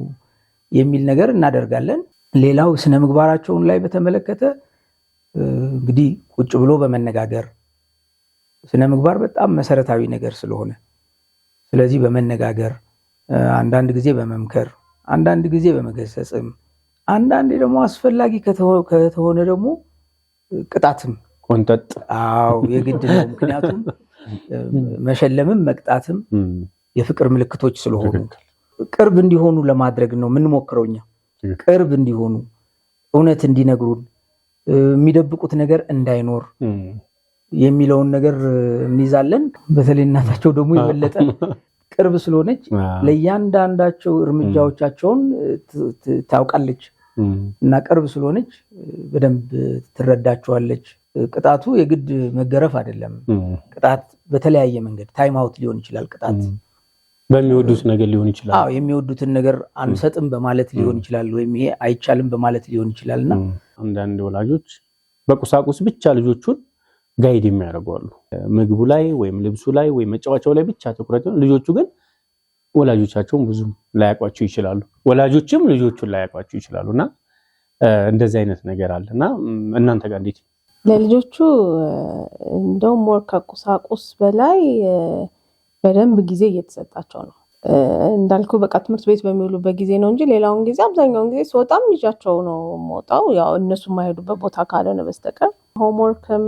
የሚል ነገር እናደርጋለን። ሌላው ስነ ምግባራቸውን ላይ በተመለከተ እንግዲህ ቁጭ ብሎ በመነጋገር ስነ ምግባር በጣም መሰረታዊ ነገር ስለሆነ ስለዚህ በመነጋገር አንዳንድ ጊዜ በመምከር አንዳንድ ጊዜ በመገሰጽም አንዳንዴ ደግሞ አስፈላጊ ከተሆነ ደግሞ ቅጣትም ቆንጠጥ የግድ ነው። ምክንያቱም መሸለምም መቅጣትም የፍቅር ምልክቶች ስለሆኑ ቅርብ እንዲሆኑ ለማድረግ ነው የምንሞክረው። እኛ ቅርብ እንዲሆኑ፣ እውነት እንዲነግሩን፣ የሚደብቁት ነገር እንዳይኖር የሚለውን ነገር እንይዛለን። በተለይ እናታቸው ደግሞ የበለጠ ቅርብ ስለሆነች ለእያንዳንዳቸው እርምጃዎቻቸውን ታውቃለች እና ቅርብ ስለሆነች በደንብ ትረዳቸዋለች። ቅጣቱ የግድ መገረፍ አይደለም። ቅጣት በተለያየ መንገድ ታይም አውት ሊሆን ይችላል። ቅጣት በሚወዱት ነገር ሊሆን ይችላል። የሚወዱትን ነገር አንሰጥም በማለት ሊሆን ይችላል፣ ወይም ይሄ አይቻልም በማለት ሊሆን ይችላልና አንዳንድ ወላጆች በቁሳቁስ ብቻ ልጆቹን ጋይድ የሚያደርጉ አሉ። ምግቡ ላይ ወይም ልብሱ ላይ ወይም መጫወቻው ላይ ብቻ ትኩረት ነው። ልጆቹ ግን ወላጆቻቸውን ብዙም ላያውቋቸው ይችላሉ፣ ወላጆችም ልጆቹን ላያውቋቸው ይችላሉና እንደዚህ አይነት ነገር አለና እናንተ ጋር እንዴት? ለልጆቹ እንደው ሞር ከቁሳቁስ በላይ በደንብ ጊዜ እየተሰጣቸው ነው። እንዳልኩ በቃ ትምህርት ቤት በሚውሉበት ጊዜ ነው እንጂ ሌላውን ጊዜ አብዛኛውን ጊዜ ስወጣም ይዣቸው ነው የምወጣው። ያው እነሱ የማይሄዱበት ቦታ ካልሆነ በስተቀር ሆምወርክም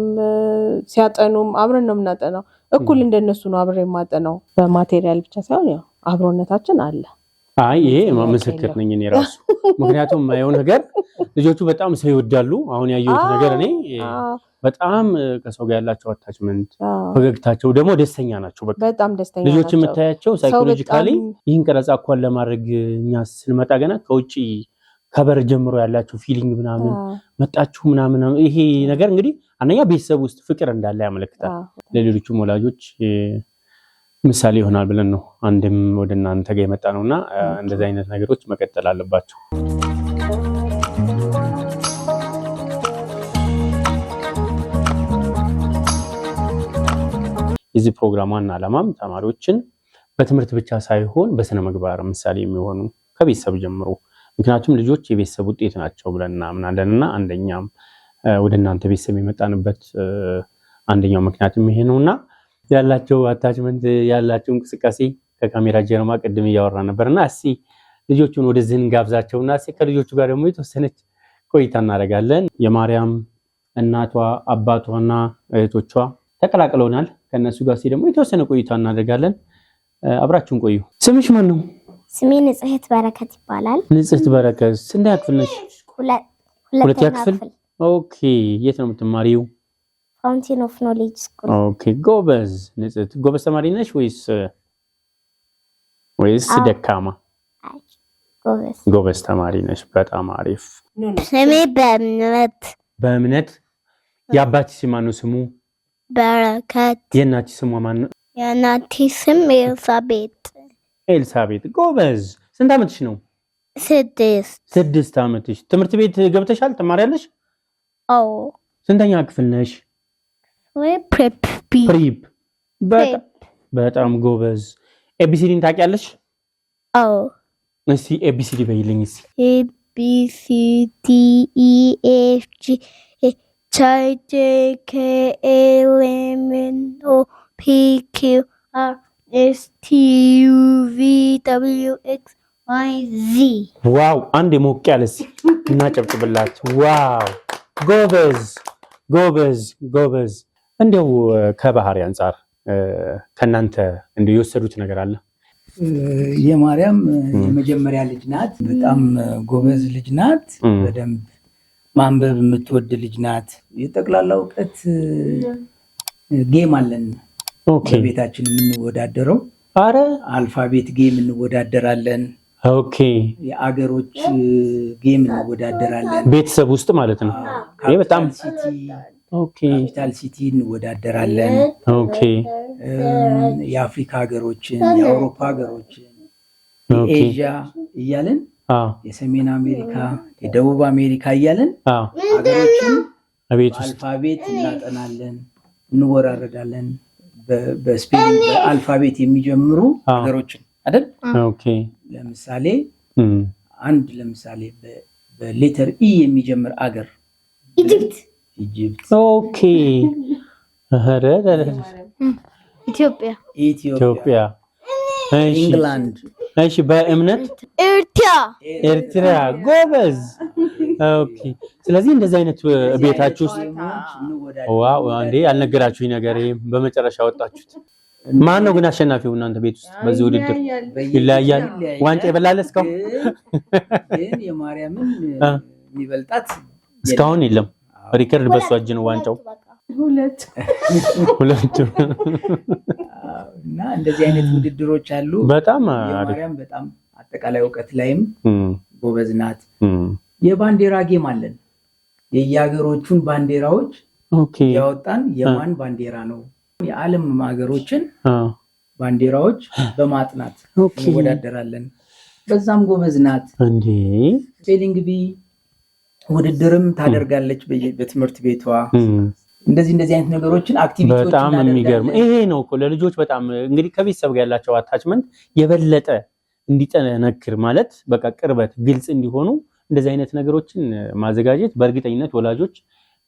ሲያጠኑም አብረን ነው የምናጠናው። እኩል እንደነሱ ነው አብሬ የማጠናው። በማቴሪያል ብቻ ሳይሆን ያው አብሮነታችን አለ። ይሄ ምስክር ነኝ እኔ ራሱ። ምክንያቱም የማየው ነገር ልጆቹ በጣም ሰው ይወዳሉ። አሁን ያየሁት ነገር እኔ በጣም ከሰው ጋር ያላቸው አታችመንት፣ ፈገግታቸው ደግሞ ደስተኛ ናቸው። በቃ በጣም ደስተኛ ናቸው። ልጆች የምታያቸው ሳይኮሎጂካሊ ይህን ቀረጻ እንኳን ለማድረግ እኛ ስንመጣ ገና ከውጪ ከበር ጀምሮ ያላቸው ፊሊንግ ምናምን መጣችሁ ምናምን ይሄ ነገር እንግዲህ አንደኛ ቤተሰብ ውስጥ ፍቅር እንዳለ ያመለክታል። ለሌሎችም ወላጆች ምሳሌ ይሆናል ብለን ነው አንድም ወደ እናንተ ጋር የመጣ ነውና እንደዚህ አይነት ነገሮች መቀጠል አለባቸው። የዚህ ፕሮግራም ዋና ዓላማም ተማሪዎችን በትምህርት ብቻ ሳይሆን በስነ ምግባር ምሳሌ የሚሆኑ ከቤተሰብ ጀምሮ፣ ምክንያቱም ልጆች የቤተሰብ ውጤት ናቸው ብለን እናምናለንና አንደኛም ወደ እናንተ ቤተሰብ የመጣንበት አንደኛው ምክንያቱም ይሄ ነውና ያላቸው አታችመንት ያላቸው እንቅስቃሴ ከካሜራ ጀርባ ቅድም እያወራ ነበርና እስኪ ልጆቹን ወደዚህ እንጋብዛቸውና እስኪ ከልጆቹ ጋር ደግሞ የተወሰነች ቆይታ እናደርጋለን። የማርያም እናቷ አባቷና እህቶቿ ተቀላቅለውናል። ከነሱ ጋር ደግሞ የተወሰነ ቆይታ እናደርጋለን። አብራችሁን ቆዩ። ስምሽ ማን ነው? ስሜ ንጽህት በረከት ይባላል። ንጽህት በረከት ስንተኛ ክፍል ነሽ? ሁለተኛ ክፍል። ኦኬ። የት ነው የምትማሪው? ፋውንቴን ኦፍ ኖሌጅ ስኩል። ኦኬ። ጎበዝ። ንጽህት ጎበዝ ተማሪ ነሽ ወይስ ደካማ? ጎበዝ ተማሪ ነሽ። በጣም አሪፍ። ስሜ በእምነት። የአባትሽ ስም ማነው? ስሙ በረከት። የእናትሽ ስሟ ማን ነው? የእናቴ ስም ኤልሳቤጥ። ጎበዝ። ስንት ዓመትሽ ነው? 6 ዓመትሽ። ትምህርት ቤት ገብተሻል? ትማሪያለሽ? አዎ። ስንተኛ ክፍል ነሽ? ፕሪፕ። በጣም ጎበዝ። ኤቢሲዲን ታውቂያለሽ? አዎ። እስቲ ኤቢሲዲ በይልኝ እስቲ። ABCD EFG HIJKLMNOPQRSTUVWXYZ። ዋው! አንድ ሞቅ ያለ እስቲ እናጨብጭብላት። ዋው! ጎበዝ። እንደው ከባህሪ አንፃር ከናንተ እንደው የወሰዱት ነገር አለ? የማርያም የመጀመሪያ ልጅ ናት። በጣም ጎበዝ ልጅ ናት። በደንብ ማንበብ የምትወድ ልጅ ናት። የጠቅላላ እውቀት ጌም አለን በቤታችን የምንወዳደረው። አረ አልፋቤት ጌም እንወዳደራለን። ኦኬ የአገሮች ጌም እንወዳደራለን። ቤተሰብ ውስጥ ማለት ነው። ይሄ በጣም ኦኬ ካፒታል ሲቲ እንወዳደራለን። ኦኬ የአፍሪካ ሀገሮችን፣ የአውሮፓ ሀገሮችን፣ የኤዥያ እያለን የሰሜን አሜሪካ፣ የደቡብ አሜሪካ እያለን ሀገሮችን አልፋቤት እናጠናለን፣ እንወራረዳለን። በስፔሊንግ በአልፋቤት የሚጀምሩ ሀገሮችን አይደል? ኦኬ ለምሳሌ ለምሳሌ በሌተር ኢ የሚጀምር አገር ኢጂፕት። ኦኬ ኢትዮጵያ። እሺ ኢንግላንድ። እሺ በእምነት ኤርትራ። ጎበዝ። ኦኬ ስለዚህ እንደዚህ አይነት ቤታችሁ ውስጥ ዋው! አንዴ ያልነገራችሁኝ ነገር በመጨረሻ ወጣችሁት። ማን ነው ግን አሸናፊው እናንተ ቤት ውስጥ በዚህ ውድድር? ይለያያል። ዋንጫ ይበላል እስካሁን? ግን የማርያምን የሚበልጣት እስካሁን የለም። ሪከርድ በሷ እጅ ነው ዋንጫው። ሁለቱ እና እንደዚህ አይነት ውድድሮች አሉ። በጣም የማርያም በጣም አጠቃላይ እውቀት ላይም ጎበዝ ናት። የባንዲራ ጌም አለን። የየሀገሮቹን ባንዲራዎች ያወጣን የማን ባንዲራ ነው የዓለም ሀገሮችን ባንዲራዎች በማጥናት እንወዳደራለን። በዛም ጎበዝ ናት። እንዴ ስፔሊንግ ቢ ውድድርም ታደርጋለች በትምህርት ቤቷ። እንደዚህ አይነት ነገሮችን አክቲቪቲዎች በጣም የሚገርም ይሄ ነው እኮ ለልጆች በጣም እንግዲህ ከቤተሰብ ጋር ያላቸው አታችመንት የበለጠ እንዲጠነክር ማለት በቃ ቅርበት፣ ግልጽ እንዲሆኑ እንደዚህ አይነት ነገሮችን ማዘጋጀት በእርግጠኝነት ወላጆች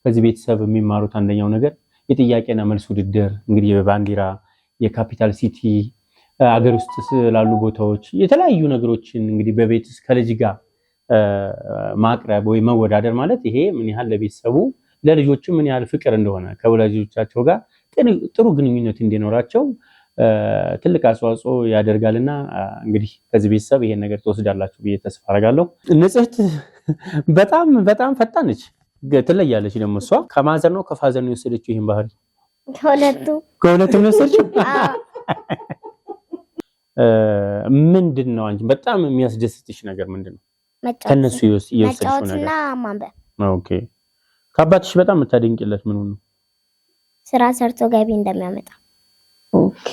ከዚህ ቤተሰብ የሚማሩት አንደኛው ነገር የጥያቄና መልስ ውድድር እንግዲህ በባንዲራ የካፒታል ሲቲ አገር ውስጥ ስላሉ ቦታዎች የተለያዩ ነገሮችን እንግዲህ በቤት ውስጥ ከልጅ ጋር ማቅረብ ወይ መወዳደር ማለት ይሄ ምን ያህል ለቤተሰቡ ለልጆችም ምን ያህል ፍቅር እንደሆነ ከወላጆቻቸው ጋር ጥሩ ግንኙነት እንዲኖራቸው ትልቅ አስተዋጽኦ ያደርጋልና እንግዲህ ከዚህ ቤተሰብ ይሄን ነገር ትወስዳላችሁ ብዬ ተስፋ አደርጋለሁ። ንጽህት በጣም ፈጣን ነች። ትለያለች ደግሞ እሷ። ከማዘር ነው ከፋዘር ነው የወሰደችው ይሄን ባህሪ? ከሁለቱም ነው የወሰደችው። ምንድነው አንቺ በጣም የሚያስደስትሽ ነገር ምንድነው? ከነሱ የወሰደችው ነገር? ማንበብ። ኦኬ ከአባትሽ በጣም የምታደንቂለት ምን ነው? ስራ ሰርቶ ገቢ እንደሚያመጣ። ኦኬ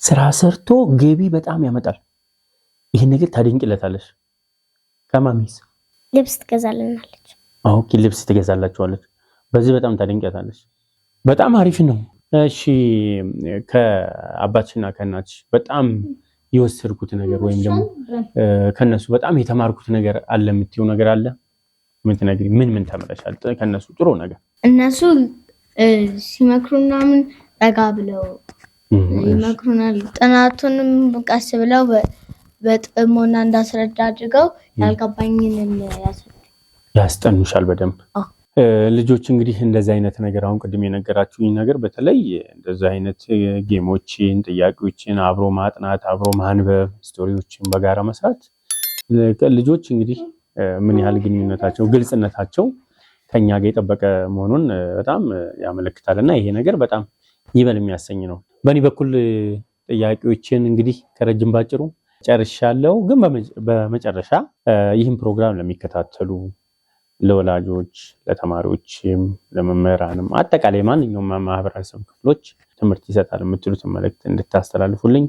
ስራ ሰርቶ ገቢ በጣም ያመጣል። ይሄን ነገር ታደንቂለታለሽ? ከማሚስ? ልብስ ትገዛልናለች። ኦኬ ልብስ ትገዛላችኋለች። በዚህ በጣም ታደንቂያታለሽ። በጣም አሪፍ ነው። እሺ ከአባትሽና ከእናትሽ በጣም የወሰድኩት ነገር ወይም ደግሞ ከነሱ በጣም የተማርኩት ነገር አለ የምትይው ነገር አለ? ምን ትነግሪኝ? ምን ተምረሻል ከነሱ ጥሩ ነገር? እነሱ ሲመክሩና ምን ጠጋ ብለው ይመክሩናል። ጥናቱንም ቀስ ብለው በጥሞና እንዳስረዳ አድርገው ያልገባኝን ያስጠኑሻል በደንብ። ልጆች እንግዲህ እንደዚህ አይነት ነገር አሁን ቅድም የነገራችሁኝ ነገር በተለይ እንደዚህ አይነት ጌሞችን፣ ጥያቄዎችን አብሮ ማጥናት፣ አብሮ ማንበብ፣ ስቶሪዎችን በጋራ መስራት ልጆች እንግዲህ ምን ያህል ግንኙነታቸው፣ ግልጽነታቸው ከኛ ጋር የጠበቀ መሆኑን በጣም ያመለክታልና ይሄ ነገር በጣም ይበል የሚያሰኝ ነው። በእኔ በኩል ጥያቄዎችን እንግዲህ ከረጅም ባጭሩ ጨርሻለሁ። ግን በመጨረሻ ይህን ፕሮግራም ለሚከታተሉ ለወላጆች፣ ለተማሪዎችም፣ ለመምህራንም አጠቃላይ ማንኛውም ማህበረሰብ ክፍሎች ትምህርት ይሰጣል የምትሉትን መልእክት እንድታስተላልፉልኝ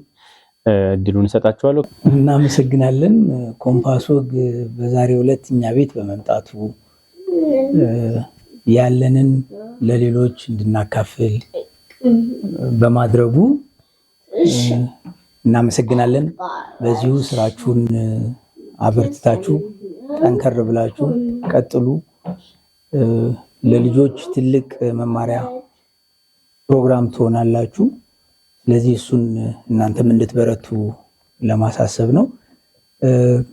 እድሉን እሰጣችኋለሁ። እናመሰግናለን። ኮምፓስ ወግ በዛሬው ዕለት እኛ ቤት በመምጣቱ ያለንን ለሌሎች እንድናካፍል በማድረጉ እናመሰግናለን። በዚሁ ስራችሁን አበርትታችሁ ጠንከር ብላችሁ ቀጥሉ። ለልጆች ትልቅ መማሪያ ፕሮግራም ትሆናላችሁ። ስለዚህ እሱን እናንተም እንድትበረቱ ለማሳሰብ ነው።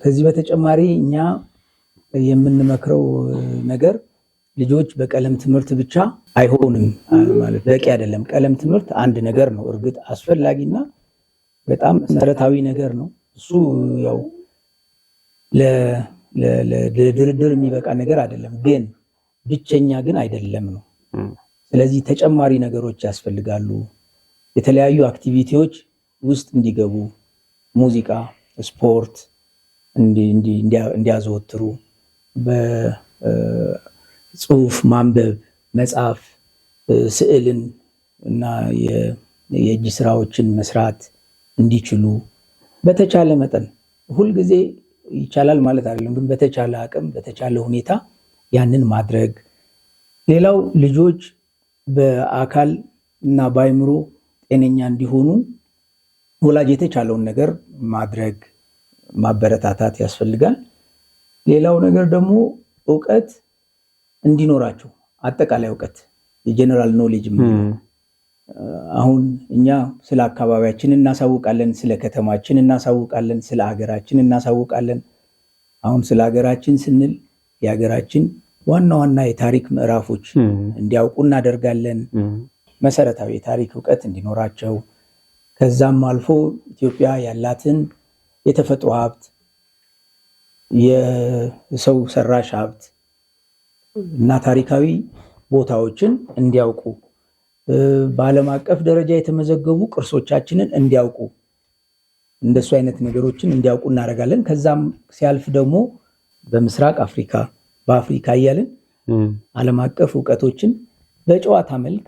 ከዚህ በተጨማሪ እኛ የምንመክረው ነገር ልጆች በቀለም ትምህርት ብቻ አይሆንም ማለት በቂ አይደለም። ቀለም ትምህርት አንድ ነገር ነው፣ እርግጥ አስፈላጊና በጣም መሰረታዊ ነገር ነው። እሱ ያው ለድርድር የሚበቃ ነገር አይደለም፣ ግን ብቸኛ ግን አይደለም ነው። ስለዚህ ተጨማሪ ነገሮች ያስፈልጋሉ። የተለያዩ አክቲቪቲዎች ውስጥ እንዲገቡ ሙዚቃ፣ ስፖርት እንዲያዘወትሩ በጽሁፍ ማንበብ፣ መጻፍ፣ ስዕልን እና የእጅ ስራዎችን መስራት እንዲችሉ በተቻለ መጠን ሁልጊዜ ይቻላል ማለት አይደለም፣ ግን በተቻለ አቅም በተቻለ ሁኔታ ያንን ማድረግ። ሌላው ልጆች በአካል እና በአእምሮ ጤነኛ እንዲሆኑ ወላጅ የተቻለውን ነገር ማድረግ ማበረታታት ያስፈልጋል። ሌላው ነገር ደግሞ እውቀት እንዲኖራቸው አጠቃላይ እውቀት የጀነራል ኖሌጅ አሁን እኛ ስለ አካባቢያችን እናሳውቃለን፣ ስለ ከተማችን እናሳውቃለን፣ ስለ ሀገራችን እናሳውቃለን። አሁን ስለ ሀገራችን ስንል የሀገራችን ዋና ዋና የታሪክ ምዕራፎች እንዲያውቁ እናደርጋለን። መሰረታዊ የታሪክ እውቀት እንዲኖራቸው ከዛም አልፎ ኢትዮጵያ ያላትን የተፈጥሮ ሀብት፣ የሰው ሰራሽ ሀብት እና ታሪካዊ ቦታዎችን እንዲያውቁ በዓለም አቀፍ ደረጃ የተመዘገቡ ቅርሶቻችንን እንዲያውቁ እንደሱ አይነት ነገሮችን እንዲያውቁ እናደርጋለን። ከዛም ሲያልፍ ደግሞ በምስራቅ አፍሪካ በአፍሪካ እያልን ዓለም አቀፍ እውቀቶችን በጨዋታ መልክ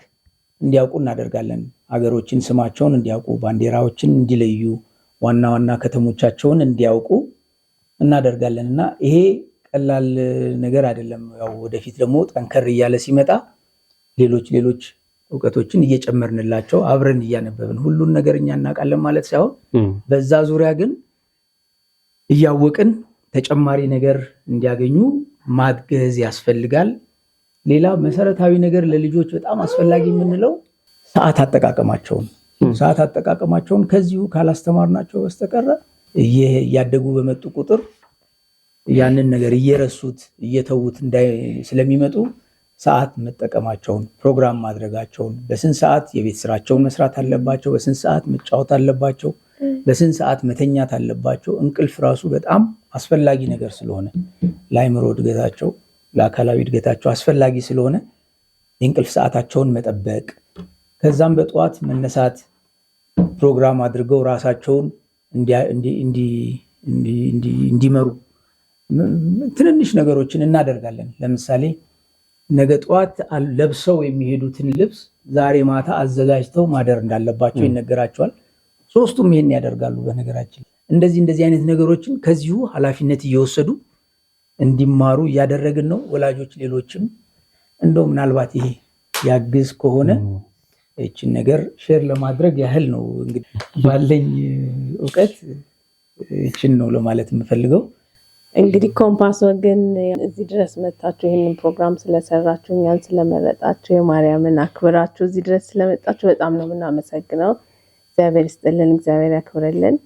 እንዲያውቁ እናደርጋለን። ሀገሮችን ስማቸውን እንዲያውቁ፣ ባንዲራዎችን እንዲለዩ፣ ዋና ዋና ከተሞቻቸውን እንዲያውቁ እናደርጋለን እና ይሄ ቀላል ነገር አይደለም። ያው ወደፊት ደግሞ ጠንከር እያለ ሲመጣ ሌሎች እውቀቶችን እየጨመርንላቸው አብረን እያነበብን ሁሉን ነገር እኛ እናውቃለን ማለት ሳይሆን በዛ ዙሪያ ግን እያወቅን ተጨማሪ ነገር እንዲያገኙ ማገዝ ያስፈልጋል። ሌላ መሰረታዊ ነገር ለልጆች በጣም አስፈላጊ የምንለው ሰዓት አጠቃቀማቸውን ከዚሁ ካላስተማርናቸው በስተቀር እያደጉ በመጡ ቁጥር ያንን ነገር እየረሱት እየተዉት ስለሚመጡ ሰዓት መጠቀማቸውን፣ ፕሮግራም ማድረጋቸውን፣ በስንት ሰዓት የቤት ስራቸውን መስራት አለባቸው፣ በስንት ሰዓት መጫወት አለባቸው፣ በስንት ሰዓት መተኛት አለባቸው። እንቅልፍ ራሱ በጣም አስፈላጊ ነገር ስለሆነ ለአእምሮ እድገታቸው ለአካላዊ እድገታቸው አስፈላጊ ስለሆነ የእንቅልፍ ሰዓታቸውን መጠበቅ፣ ከዛም በጠዋት መነሳት ፕሮግራም አድርገው ራሳቸውን እንዲመሩ ትንንሽ ነገሮችን እናደርጋለን። ለምሳሌ ነገ ጠዋት ለብሰው የሚሄዱትን ልብስ ዛሬ ማታ አዘጋጅተው ማደር እንዳለባቸው ይነገራቸዋል። ሶስቱም ይሄን ያደርጋሉ። በነገራችን እንደዚህ አይነት ነገሮችን ከዚሁ ኃላፊነት እየወሰዱ እንዲማሩ እያደረግን ነው። ወላጆች ሌሎችም እንደው ምናልባት ይሄ ያግዝ ከሆነ እቺን ነገር ሼር ለማድረግ ያህል ነው። እንግዲህ ባለኝ ዕውቀት እቺን ነው ለማለት የምፈልገው። እንግዲህ ኮምፓስ ወገን እዚህ ድረስ መጣችሁ ይሄንን ፕሮግራም ስለሰራችሁ እኛን ስለመረጣችሁ የማርያምን አክብራችሁ እዚህ ድረስ ስለመጣችሁ በጣም ነው የምናመሰግነው። እግዚአብሔር ይስጥልን፣ እግዚአብሔር ያክብርልን።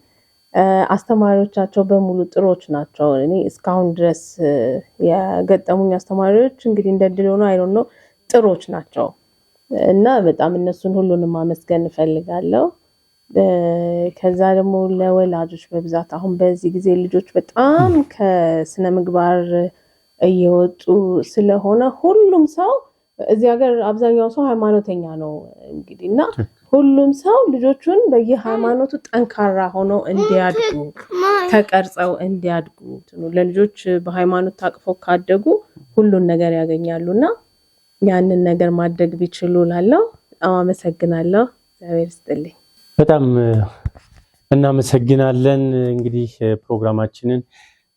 አስተማሪዎቻቸው በሙሉ ጥሮች ናቸው። እኔ እስካሁን ድረስ የገጠሙኝ አስተማሪዎች እንግዲህ እንደድል ሆኖ አይሮን ነው ጥሮች ናቸው እና በጣም እነሱን ሁሉንም ማመስገን እፈልጋለሁ። ከዛ ደግሞ ለወላጆች በብዛት አሁን በዚህ ጊዜ ልጆች በጣም ከስነ ምግባር እየወጡ ስለሆነ ሁሉም ሰው እዚህ ሀገር አብዛኛው ሰው ሃይማኖተኛ ነው እንግዲህ እና ሁሉም ሰው ልጆቹን በየሃይማኖቱ ጠንካራ ሆነው እንዲያድጉ ተቀርጸው እንዲያድጉ ለልጆች በሃይማኖት ታቅፈው ካደጉ ሁሉን ነገር ያገኛሉና ያንን ነገር ማድረግ ቢችሉ ላለው አመሰግናለሁ። እግዚአብሔር ይስጥልኝ። በጣም እናመሰግናለን። እንግዲህ ፕሮግራማችንን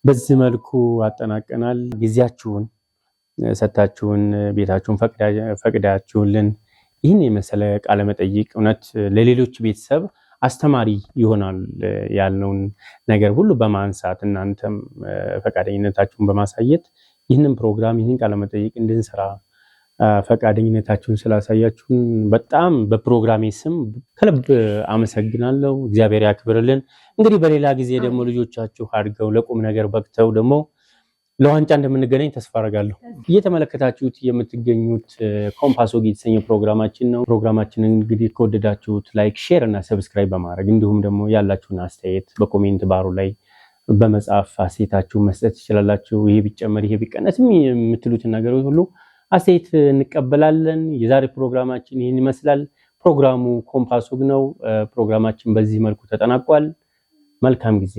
በዚህ መልኩ አጠናቀናል። ጊዜያችሁን ሰጣችሁን፣ ቤታችሁን ፈቅዳችሁልን ይህን የመሰለ ቃለ መጠይቅ እውነት ለሌሎች ቤተሰብ አስተማሪ ይሆናል ያልነውን ነገር ሁሉ በማንሳት እናንተም ፈቃደኝነታችሁን በማሳየት ይህንን ፕሮግራም ይህን ቃለ መጠይቅ እንድንሰራ ፈቃደኝነታችሁን ስላሳያችሁን በጣም በፕሮግራሜ ስም ከልብ አመሰግናለሁ። እግዚአብሔር ያክብርልን። እንግዲህ በሌላ ጊዜ ደግሞ ልጆቻችሁ አድገው ለቁም ነገር በቅተው ደግሞ ለዋንጫ እንደምንገናኝ ተስፋ አደርጋለሁ። እየተመለከታችሁት የምትገኙት ኮምፓስ ወግ የተሰኘው ፕሮግራማችን ነው። ፕሮግራማችንን እንግዲህ ከወደዳችሁት ላይክ፣ ሼር እና ሰብስክራይብ በማድረግ እንዲሁም ደግሞ ያላችሁን አስተያየት በኮሜንት ባሩ ላይ በመጻፍ አስተያየታችሁን መስጠት ትችላላችሁ። ይሄ ቢጨመር ይሄ ቢቀነስም የምትሉትን ነገሮች ሁሉ አስተያየት እንቀበላለን። የዛሬ ፕሮግራማችን ይህን ይመስላል። ፕሮግራሙ ኮምፓስ ወግ ነው። ፕሮግራማችን በዚህ መልኩ ተጠናቋል። መልካም ጊዜ